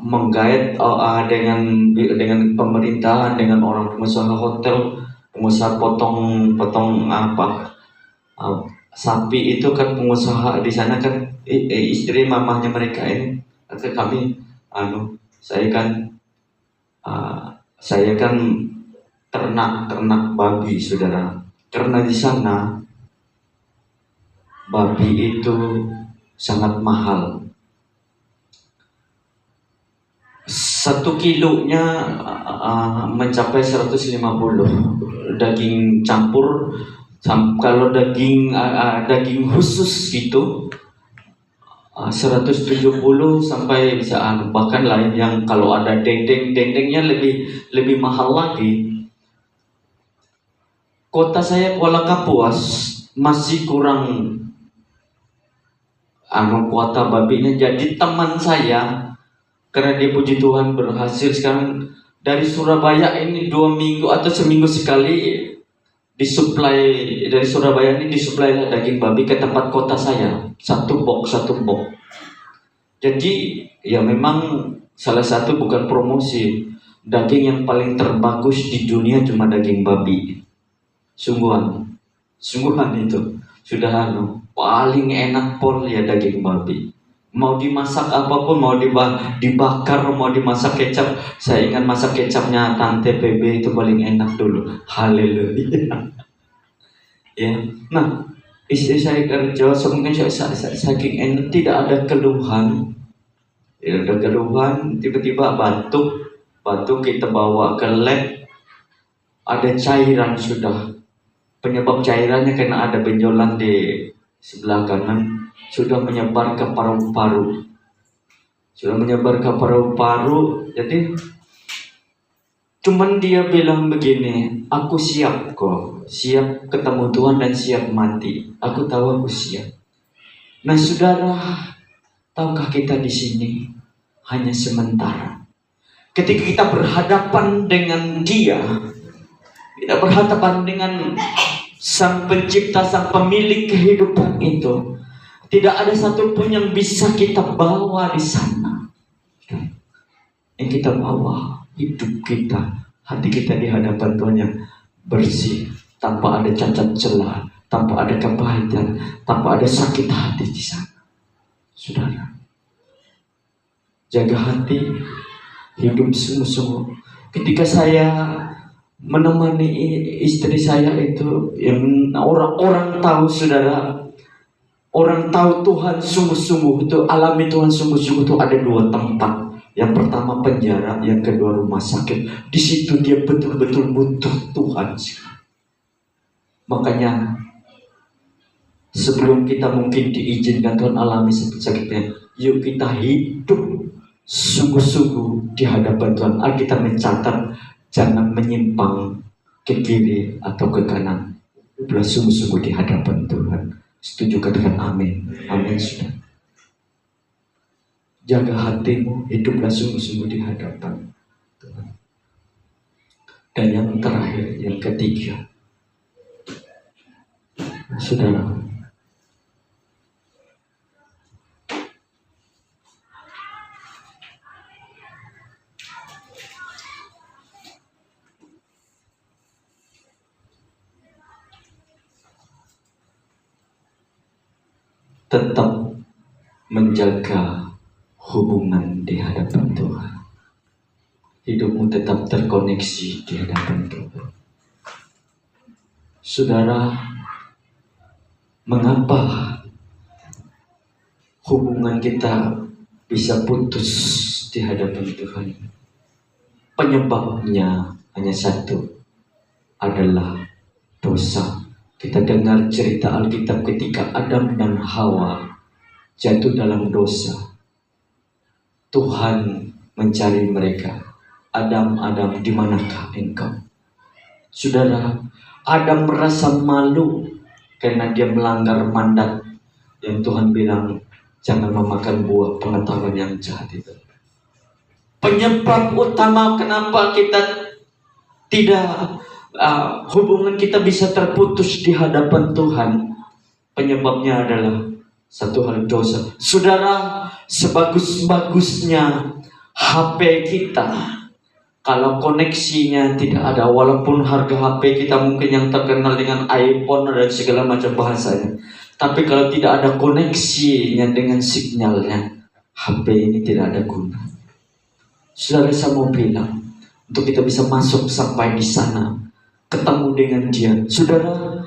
menggait dengan pemerintahan, dengan orang pengusaha hotel, pengusaha potong sapi itu kan pengusaha di sana kan istri mamahnya mereka ini kata kami saya kan ternak babi saudara, karena di sana babi itu sangat mahal. 1 kilonya mencapai 150 daging campur. Kalau daging khusus gitu 170 sampai bisa bahkan lain yang kalau ada dendengnya lebih mahal lagi. Kota saya Kuala Kapuas masih kurang kuota babinya. Jadi teman saya karena dia puji Tuhan berhasil sekarang dari Surabaya ini 2 minggu atau seminggu sekali disuplai dari Surabaya ini disuplai daging babi ke tempat kota saya 1 box. Jadi ya memang salah satu bukan promosi, daging yang paling terbagus di dunia cuma daging babi. Sungguhan itu sudah paling enak pol ya daging babi. Mau dimasak apapun, mau dibakar, mau dimasak kecap. Saya ingat masak kecapnya Tante PB itu paling enak dulu. Haleluya. Ya, nah istri saya kerja, mungkin saking enak tidak ada keluhan. Tidak ada keluhan, tiba-tiba batuk kita bawa ke lab, ada cairan sudah. Penyebab cairannya karena ada benjolan di sebelah kanan. Sudah menyebar ke paru-paru. Jadi cuman dia bilang begini, aku siap kok, siap ketemu Tuhan dan siap mati. Aku tahu aku siap. Nah saudara, tahukah kita di sini hanya sementara. Ketika kita berhadapan dengan Dia, kita berhadapan dengan Sang Pencipta, Sang Pemilik kehidupan itu, tidak ada satupun yang bisa kita bawa di sana. Yang kita bawa hidup kita, hati kita di hadapan Tuhan yang bersih, tanpa ada cacat celah, tanpa ada kepahitan, tanpa ada sakit hati di sana. Saudara, jaga hati, hidup sungguh-sungguh. Ketika saya menemani istri saya itu, yang orang tahu saudara, orang tahu Tuhan sungguh-sungguh itu, alami Tuhan sungguh-sungguh itu ada 2 tempat. Yang pertama penjara, yang kedua rumah sakit. Di situ dia betul-betul butuh Tuhan. Makanya sebelum kita mungkin diizinkan Tuhan alami sakit-sakitnya, yuk kita hidup sungguh-sungguh di hadapan Tuhan. Alkitab mencatat, jangan menyimpang ke kiri atau ke kanan. Hiduplah sungguh-sungguh di hadapan Tuhan. Setuju katakan amin. Amin sudah. Jaga hatimu, hiduplah sungguh-sungguh di hadapan Tuhan. Dan yang terakhir, yang ketiga, saudara, tetap menjaga hubungan di hadapan Tuhan. Hidupmu tetap terkoneksi di hadapan Tuhan. Saudara, mengapa hubungan kita bisa putus di hadapan Tuhan? Penyebabnya hanya satu, adalah dosa. Kita dengar cerita Alkitab ketika Adam dan Hawa jatuh dalam dosa. Tuhan mencari mereka. Adam, Adam, di manakah engkau? Saudara, Adam merasa malu karena dia melanggar mandat yang Tuhan bilang, jangan memakan buah pengetahuan yang jahat itu. Penyebab utama kenapa kita tidak hubungan kita bisa terputus di hadapan Tuhan, penyebabnya adalah satu hal, dosa. Saudara, sebagus-bagusnya HP kita, kalau koneksinya tidak ada, walaupun harga HP kita mungkin yang terkenal dengan iPhone dan segala macam bahasanya, tapi kalau tidak ada koneksinya dengan sinyalnya, HP ini tidak ada guna. Saudara, saya mau bilang, untuk kita bisa masuk sampai di sana, ketemu dengan Dia, saudara,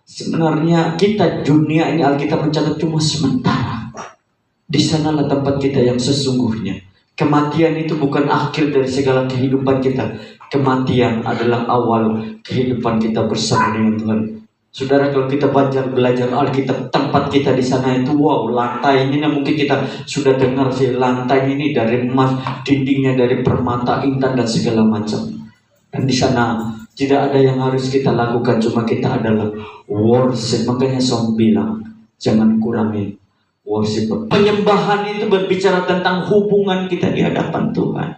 sebenarnya kita dunia ini Alkitab mencatat cuma sementara. Di sanalah tempat kita yang sesungguhnya. Kematian itu bukan akhir dari segala kehidupan kita. Kematian adalah awal kehidupan kita bersama dengan Tuhan. Saudara, kalau kita belajar Alkitab, tempat kita di sana itu, wow, lantainya mungkin kita sudah dengar sih, lantai ini dari emas, dindingnya dari permata, intan dan segala macam. Dan di sana tidak ada yang harus kita lakukan, cuma kita adalah worship. Makanya saya bilang, jangan kurangi worship. Penyembahan itu berbicara tentang hubungan kita di hadapan Tuhan.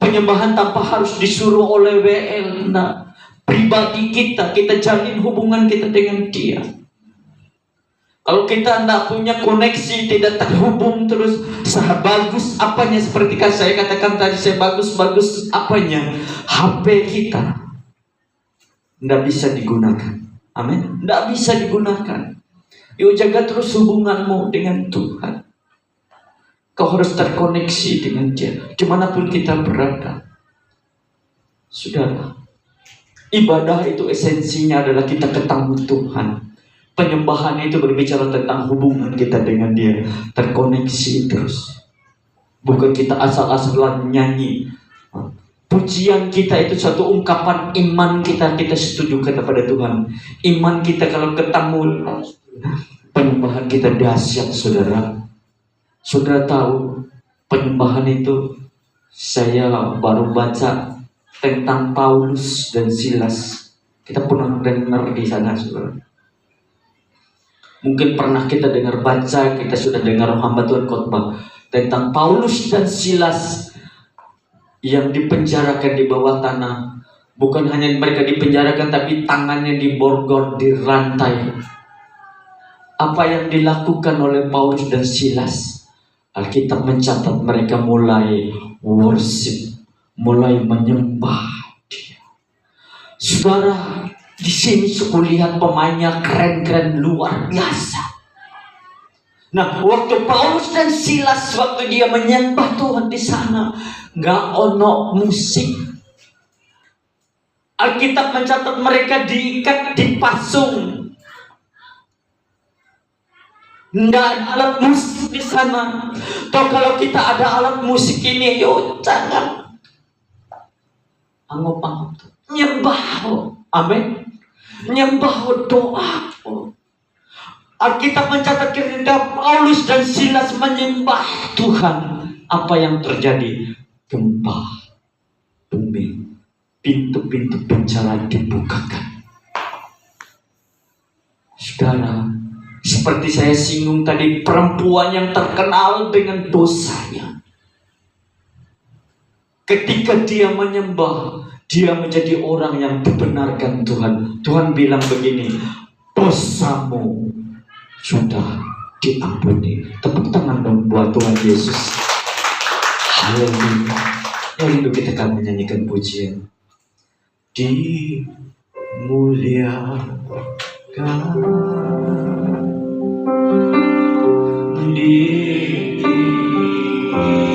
Penyembahan tanpa harus disuruh oleh WL. Nah, pribadi kita jalin hubungan kita dengan Dia. Kalau kita tidak punya koneksi, tidak terhubung terus, bagus apanya, seperti saya katakan tadi, saya bagus apanya, HP kita tidak bisa digunakan. Amin. Tidak bisa digunakan. Yuk jaga terus hubunganmu dengan Tuhan. Kau harus terkoneksi dengan Dia dimanapun kita berada. Saudara, ibadah itu esensinya adalah kita ketemu Tuhan. Penyembahan itu berbicara tentang hubungan kita dengan Dia, terkoneksi terus. Bukan kita asal-asalan nyanyi. Pujian kita itu satu ungkapan iman kita setuju kepada Tuhan. Iman kita kalau ketemu, penyembahan kita dahsyat, saudara. Saudara tahu, penyembahan itu saya baru baca tentang Paulus dan Silas. Kita pernah dengar di sana, saudara. Mungkin pernah kita dengar baca, kita sudah dengar hamba Tuhan khotbah tentang Paulus dan Silas yang dipenjarakan di bawah tanah. Bukan hanya mereka dipenjarakan, tapi tangannya diborgol, dirantai. Apa yang dilakukan oleh Paulus dan Silas? Alkitab mencatat mereka mulai worship, mulai menyembah Dia. Saudara, di sini suku lihat pemainnya keren-keren, luar biasa. Nah, waktu Paulus dan Silas, waktu dia menyembah Tuhan di sana, nggak ono musik. Alkitab mencatat mereka diikat, dipasung. Nggak ada alat musik di sana. Toh kalau kita ada alat musik ini, yo jangan anggap-anggap. nyembah. Amin. Nyembah doa. Alkitab mencatat ketika Paulus dan Silas menyembah Tuhan, apa yang terjadi? Gempa bumi, pintu-pintu penjara dibukakan. Saudara, seperti saya singgung tadi, perempuan yang terkenal dengan dosanya, ketika dia menyembah, dia menjadi orang yang dibenarkan Tuhan. Tuhan bilang begini, dosamu sudah diampuni. Tepuk tangan dong buat Tuhan Yesus. Haleluya. Mari kita akan menyanyikan pujian. Dimuliakan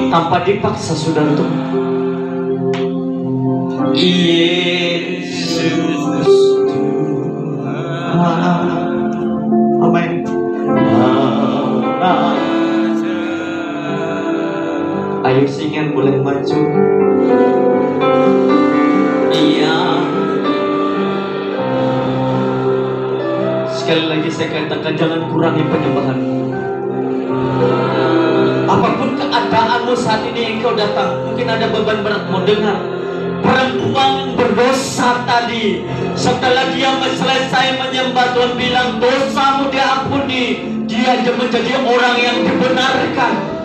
tanpa dipaksa, saudara, tuh Yesus Tuhan. Amin. Ayo singan boleh maju. Iya. Sekali lagi saya katakan, jangan kurangi penyembahan. Apapun keadaanmu saat ini, engkau datang, mungkin ada beban berat, mau dengar. Perempuan berdosa tadi, setelah dia selesai menyembah, Tuhan bilang dosamu diampuni. Dia menjadi orang yang dibenarkan.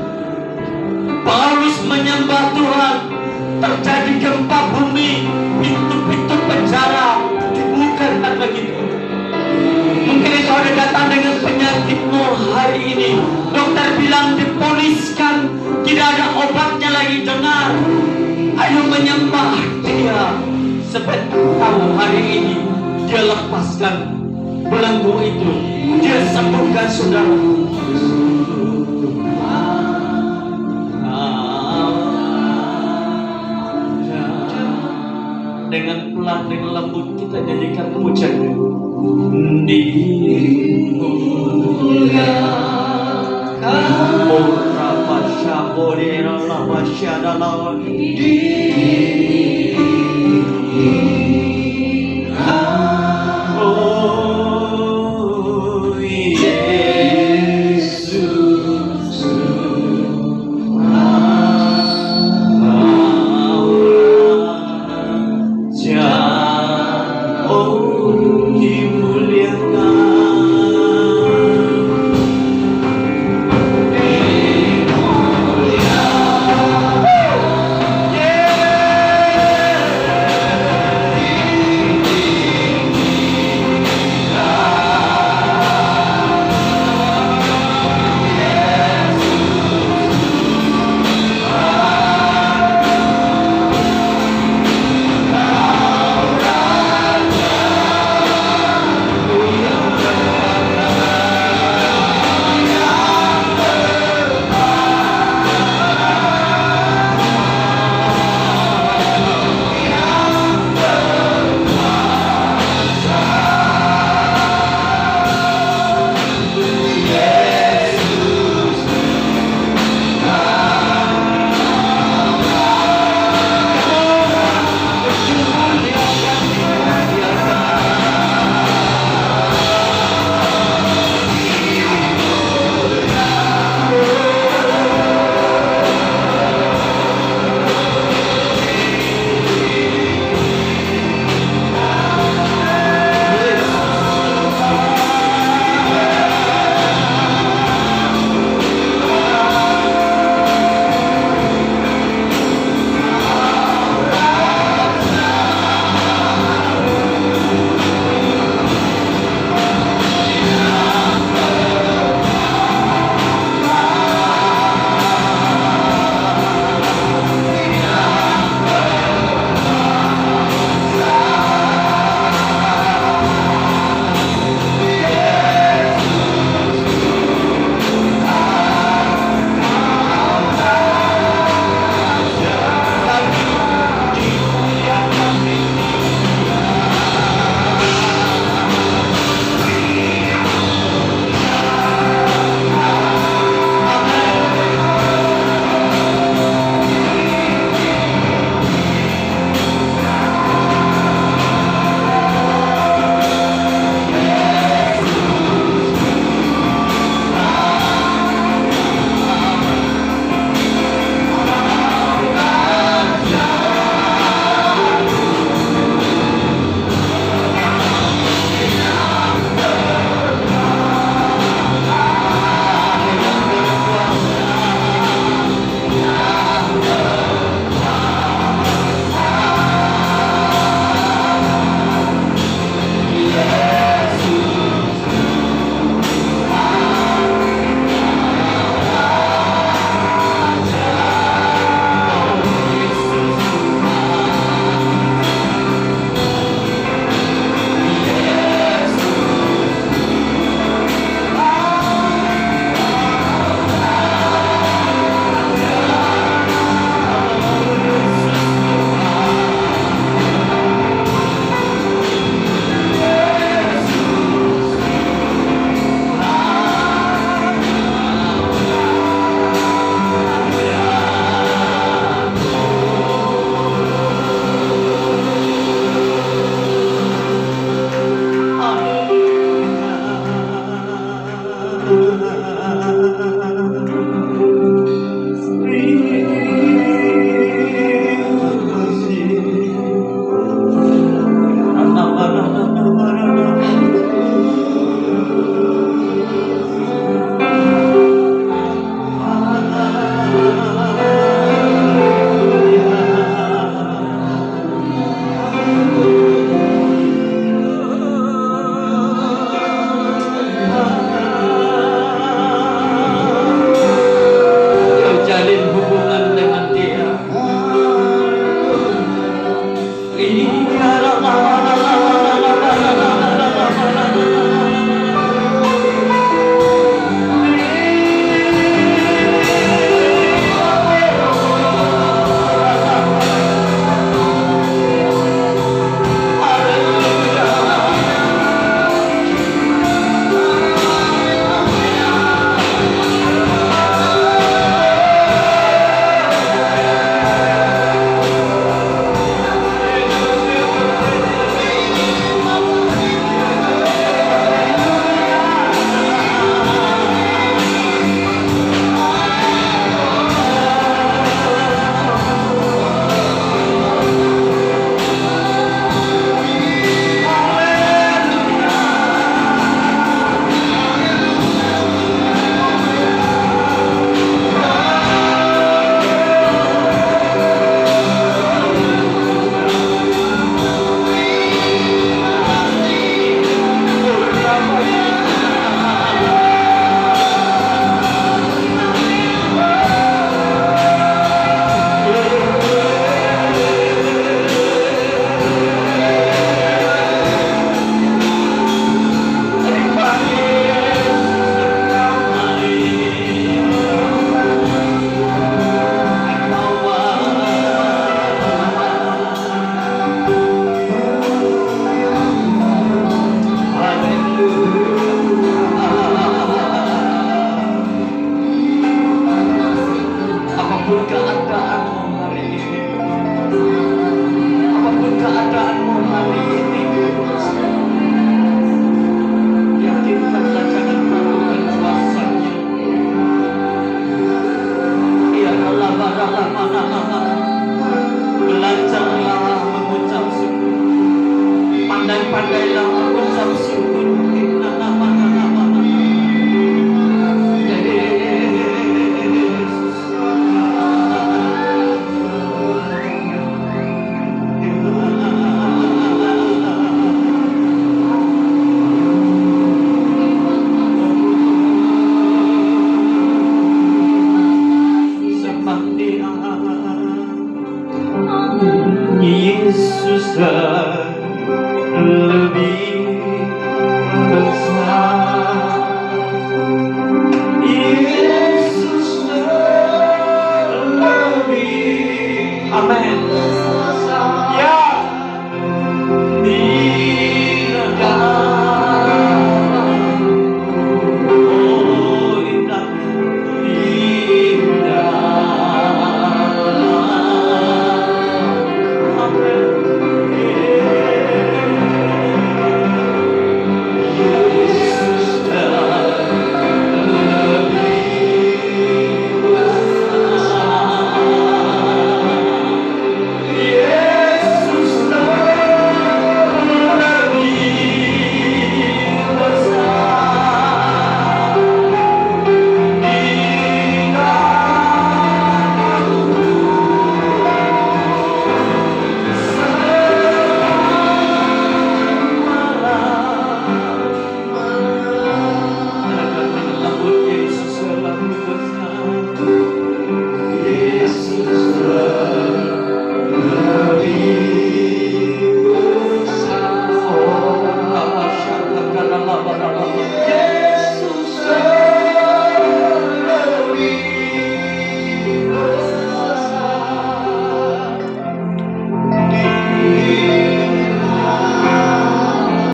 Paulus menyembah Tuhan, terjadi gempa bumi, pintu-pintu penjara dibukakan begitu. Mungkin engkau ada datang dengan penyakitmu hari ini, dokter bilang diponiskan, tidak ada obatnya lagi. Dengar, ayo menyembah Dia. Sebab tahu hari ini Dia lepaskan belenggu itu, Dia sembuhkan saudara. Dengan pelan, dengan lembut kita nyanyikan pujian. Dimuliakan Murrapa Syaborira Lama Syadalawa. Oh Yesus